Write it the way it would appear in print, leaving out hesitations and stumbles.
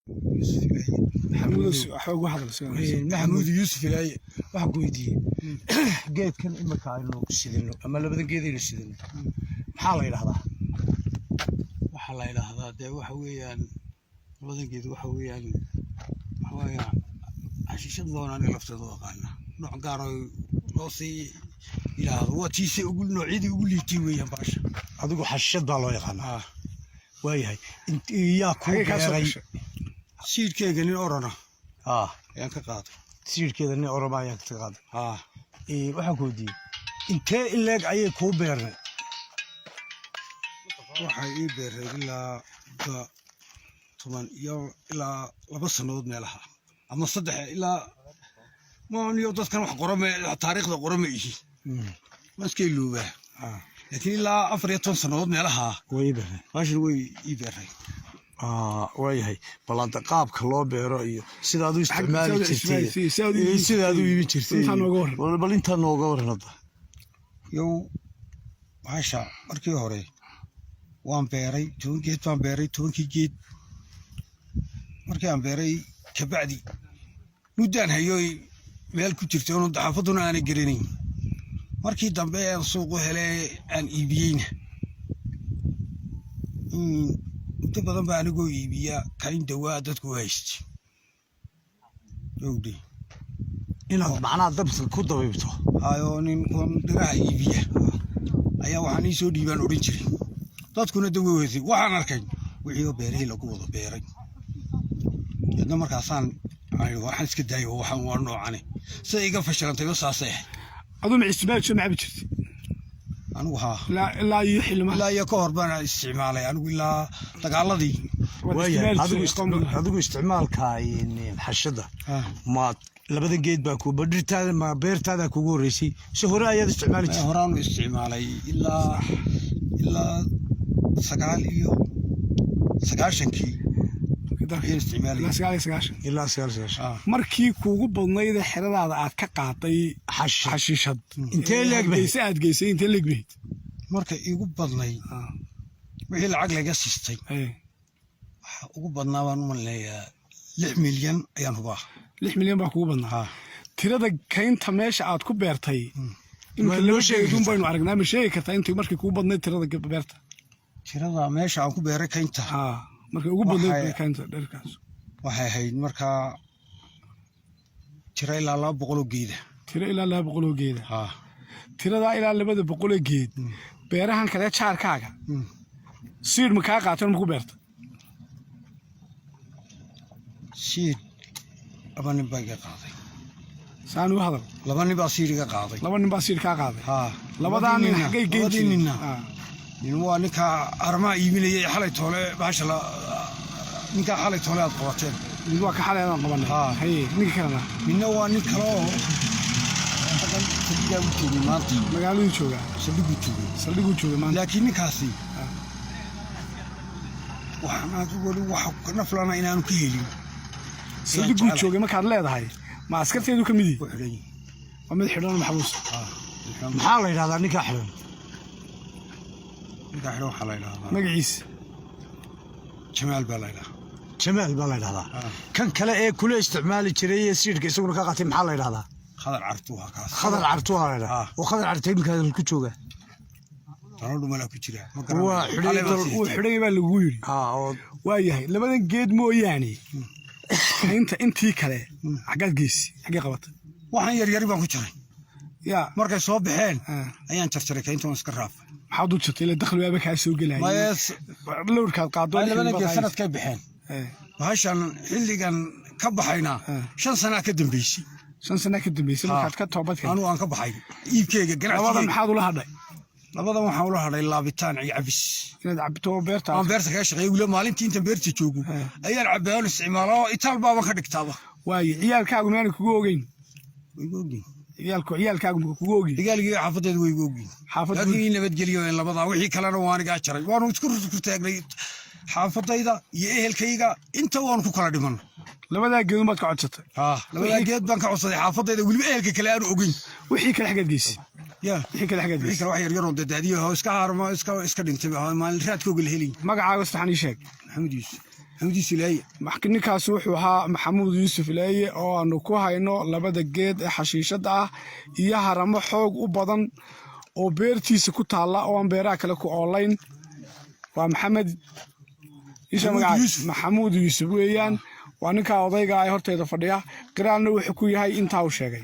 يوسف الهي محمود يوسف الهي waxaan ku weydiiyey geedkan imika aynu sidino ama labada geed aynu sidino maxaa la yiraahdaa dee waxa weeyaan labada geed waxa weeyaan xashiishad doonaan lafteeda oo qaana nooc gaar ah loo sii yiraahdo waa tiise ugu noocyadii ugu liitay weeyaan baasha adigu xashiishad baa loo yaqaanaa waayahay yaa ku beeray siirkeega nin orana ayaan ka qaaday siirkeeda nin orama ayaan ka qaaday waxaan ku weydiiyey intee ileeg ayay kuu beernay waxay ii beereen ilaa 10 iyo ilaa 2 sanadood meelaha ama 3 ilaa maaniyo dadkan wax qorame taariikhda qorame ihi maskay luuba laakiin ilaa 14 sanadood meelaha way beereen baashan way ii beereen waayahay balanta qaabka loo beero iyo sidaad u isticmaali jirtay sidaad u iibin jirtay bal inta nooga waranada yow maasha markii hore waan beeray 10 geed baan beeray 10 geed markii aan beeray kabacdi muddaan hayoy meel ku jirtay oo daxafaduna aan garanayn markii dambe aan suuq u helay aan iibiyeyna inta badan baa anigoo iibiya karin dawaa dadku haystay yowdi inaad macnaa dabka ku dabaybto ayo nin kon dhiraha iibiya ayaa waxaan ii soo dhiibaan oran jiray dadkuna daweeyay waxaan arkay wixii beeray lagu wada beeray yadna markaasaan waxaan iska daayo waxaan waa noocane sida iga fashilantay saasay adoo isticmaal soo macab jirtay anigu haa ilaa iyo xilma ilaa iyo ka hor baan isticmaalay anigu ilaa dagaaladii adigu isticmaalka xashada ma labada geed baa ku badhirtaada ma beertaada kugu horeysay si hore ayaad isticmaali jirtay horaan u isticmaalay ilaa 9 ilaa 9 markii kuugu badnayd xiradaada aad ka qaaday xashiishad intee leeg aad geysay intee leeg bayd marka igu badnay wixii lacag laga siistay waxa ugu badnaa waan u maleeyaa 6 milyan ayaan hubaa 6 milyan baa kugu badnaa tirada kaynta meesha aad ku beertay imka loo sheegay baynu aragnaa ma sheegi kartaa intii markii kugu badnayd tirada beerta tirada meesha aan ku beeray kaynta markii ugu badnayd kaynta dharkaas waxay ahayd markaa tira ilaa 200 geed tirada ilaa 200 geed beerahan kale jaarkaaga siid ma ka qaataan ma ku beerta siid abanin baa iga qaaday saanu hadal laba nin baa siid iga qaaday labadaan nin xagay geedinina nin waa ninka armaa iibinayay xalay toole baasha la ninka xalay toole aad qabateen nin waa ka xalay aan qabanay ninka kalena ninna waa nin kale oo magaalada jooga saldhigu jooga laakiin ninkaasi waxaan aad wali waxa ka naflana inaanu ka helin saldhigu jooga markaad leedahay ma askarteedu ka mid yihiin waa mid xidhan maxbuus maxaa la yiraahdaa ninka xidhan waxa la yiraahdaa magaciisa Jamaal baa la yiraahdaa kan kale ee kula isticmaali jiray siirka isaguna ka qaatay maxaa la yiraahdaa khadar cartuha la yiraahdaa oo khadar cartuha imka ku jooga tanadu mala ku jira waa xidhay baa lagu yiri waa yahay labadan geed mooyaane intii kale xagaad geesi xagee qabatay waxaan yar baan ku jiray markay soo baxeen ayaan jarjaray kaynta iska raafay maxaad u jirtay ila dakhli waaba ka soo galay lowrkaad qaado labada geed sanadkay baxeen waxaan xilligan ka baxayna 5 sano ka dambeysay 5 sano ka dambeysay markaad ka toobadkay anu aan ka baxay iibkeyga ganacsiga labada maxaad ula hadhay labadan waxaan ula hadhay laabitaan iyo cabis inaad cabto beerta aan beerta ka shaqeeyo wala maalintii inta beerta joogo ayaan cabbaan isticmaalo itaal baa ka dhigtaaba waayo ciyaalkaagu meel kugu ogeyn ciyaalkaagu kugu ogeyn ciyaalkii xaafadeed way ogeyn laakiin nabadgeliyo in labada wixii kalena waan iga jaray waan isku taagnay xaafadayda iyo ehelkayga inta waan ku kala dhiman labada geed baad ka codsatay labada geed baan ka codsaday xaafadayda waliba ehelka kale aan ogeyn wixii kale xageed geesi wixii kale xageed wax yar oo dadaadiyo iska harmo iska dhintay maalin raadkooga la helin magacaaga saxan ii sheeg maxamed yuusuf حمدي سلاية ninkaas wuxuu ahaa maxamuud yuusuf leeye oo aanu ku hayno labada geed ee xashiishada ah iyo haramo xoog u badan oo beertiisa ku taala oo aan beeraha kale ku oolayn waa maxamuud yuusuf weeyaan waa ninka odayga ay horteeda fadhiya qiraalna wuxuu ku yahay intaa uu sheegay